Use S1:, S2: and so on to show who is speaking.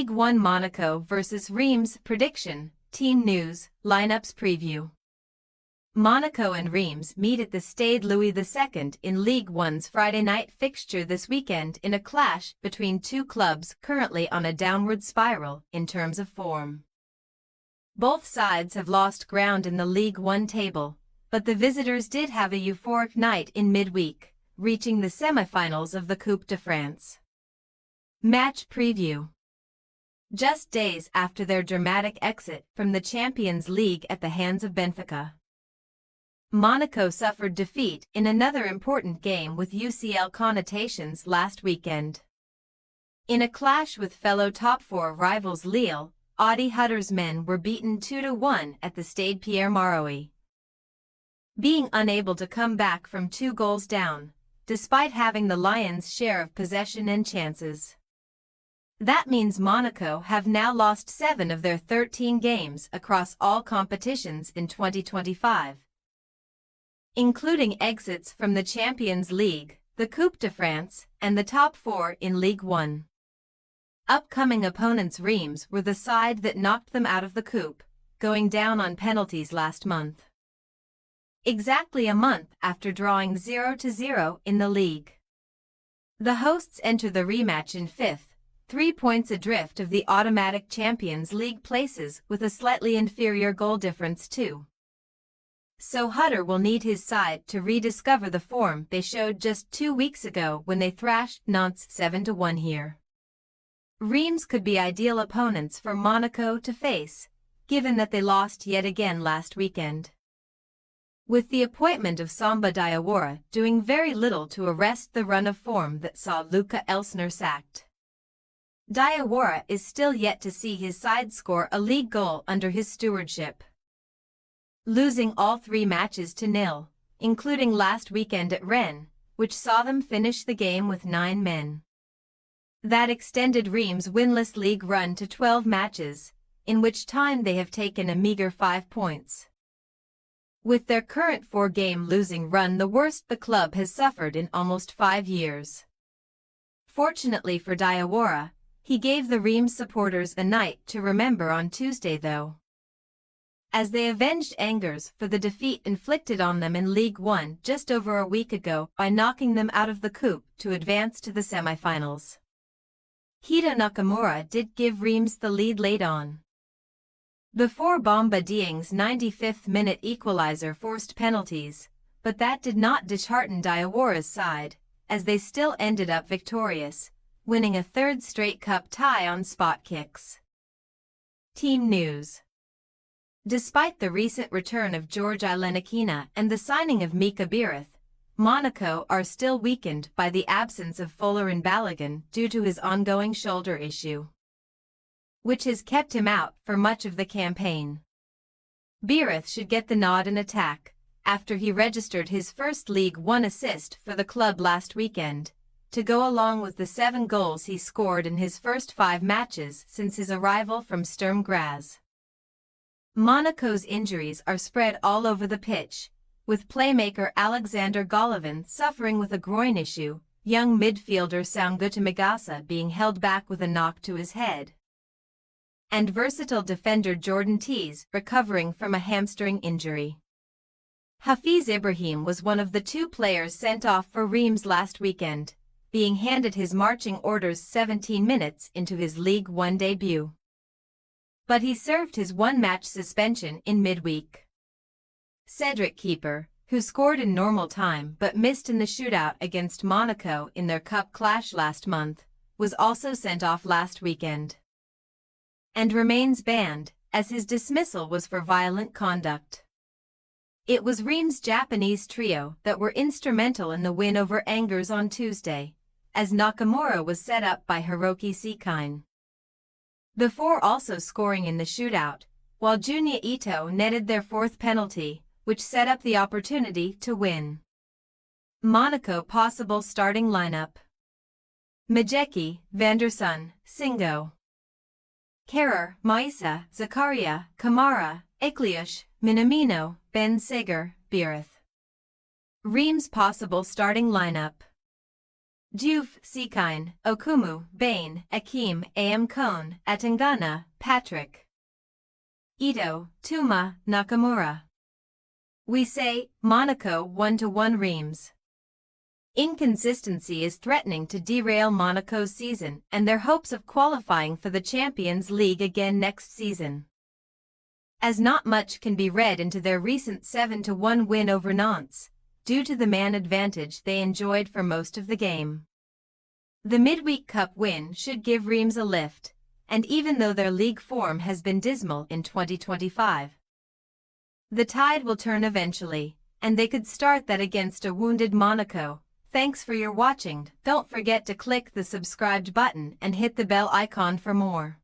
S1: Ligue 1 Monaco vs Reims prediction, team news, lineups preview. Monaco and Reims meet at the Stade Louis II in Ligue 1's Friday night fixture this weekend in a clash between two clubs currently on a downward spiral in terms of form. Both sides have lost ground in the Ligue 1 table, but the visitors did have a euphoric night in midweek, reaching the semi-finals of the Coupe de France. Match preview. Just days after their dramatic exit from the Champions League at the hands of Benfica, Monaco suffered defeat in another important game with UCL connotations last weekend. In a clash with fellow top-four rivals Lille, Audi Hutter's men were beaten 2-1 at the Stade Pierre-Mauroy. Being unable to come back from 2 goals down, despite having the Lions' share of possession and chances. That means Monaco have now lost 7 of their 13 games across all competitions in 2025. Including exits from the Champions League, the Coupe de France, and the top 4 in Ligue 1. Upcoming opponents Reims were the side that knocked them out of the Coupe, going down on penalties last month. Exactly a month after drawing 0-0 in the league. The hosts enter the rematch in 5th, 3 points adrift of the automatic Champions League places with a slightly inferior goal difference too. So Hutter will need his side to rediscover the form they showed just 2 weeks ago when they thrashed Nantes 7-1 here. Reims could be ideal opponents for Monaco to face, given that they lost yet again last weekend. With the appointment of Samba Diawara doing very little to arrest the run of form that saw Luca Elsner sacked. Diawara is still yet to see his side score a league goal under his stewardship. Losing all 3 matches to 0, including last weekend at Rennes, which saw them finish the game with 9 men. That extended Reims' winless league run to 12 matches, in which time they have taken a meager 5 points. With their current 4-game losing run the worst the club has suffered in almost 5 years. Fortunately for Diawara, he gave the Reims supporters a night to remember on Tuesday though, as they avenged angers for the defeat inflicted on them in Ligue 1 just over a week ago by knocking them out of the Coupe to advance to the semi-finals. Hito Nakamura did give Reims the lead late on, before Bamba Dieng's 95th minute equalizer forced penalties, but that did not dishearten Diawara's side, as they still ended up victorious, winning a 3rd straight cup tie on spot kicks. Team news. Despite the recent return of George Ilenikina and the signing of Mika Birith, Monaco are still weakened by the absence of Folarin Balogun due to his ongoing shoulder issue, which has kept him out for much of the campaign. Birith should get the nod in attack, after he registered his first Ligue 1 assist for the club last weekend, to go along with the 7 goals he scored in his first 5 matches since his arrival from Sturm Graz. Monaco's injuries are spread all over the pitch, with playmaker Alexander Golovin suffering with a groin issue, young midfielder Sanguta Magasa being held back with a knock to his head, and versatile defender Jordan Tees recovering from a hamstring injury. Hafiz Ibrahim was one of the 2 players sent off for Reims last weekend, being handed his marching orders 17 minutes into his Ligue 1 debut. But he served his 1-match suspension in midweek. Cedric Keeper, who scored in normal time but missed in the shootout against Monaco in their cup clash last month, was also sent off last weekend, and remains banned, as his dismissal was for violent conduct. It was Reims' Japanese trio that were instrumental in the win over Angers on Tuesday, as Nakamura was set up by Hiroki Sekine, before also scoring in the shootout, while Junya Ito netted their 4th penalty, which set up the opportunity to win. Monaco possible starting lineup: Majeki, Vanderson, Singo, Kerrer, Maisa, Zakaria, Kamara, Ekliush, Minamino, Ben Seger, Birith. Reims possible starting lineup: Diouf, Sikine, Okumu, Bain, Akim, Am Kone, Atangana, Patrick. Ito, Tuma, Nakamura. We say, Monaco 1-1 Reims. Inconsistency is threatening to derail Monaco's season and their hopes of qualifying for the Champions League again next season, as not much can be read into their recent 7-1 win over Nantes, due to the man advantage they enjoyed for most of the game. The midweek cup win should give Reims a lift, and even though their league form has been dismal in 2025, the tide will turn eventually, and they could start that against a wounded Monaco. Thanks for your watching. Don't forget to click the subscribed button and hit the bell icon for more.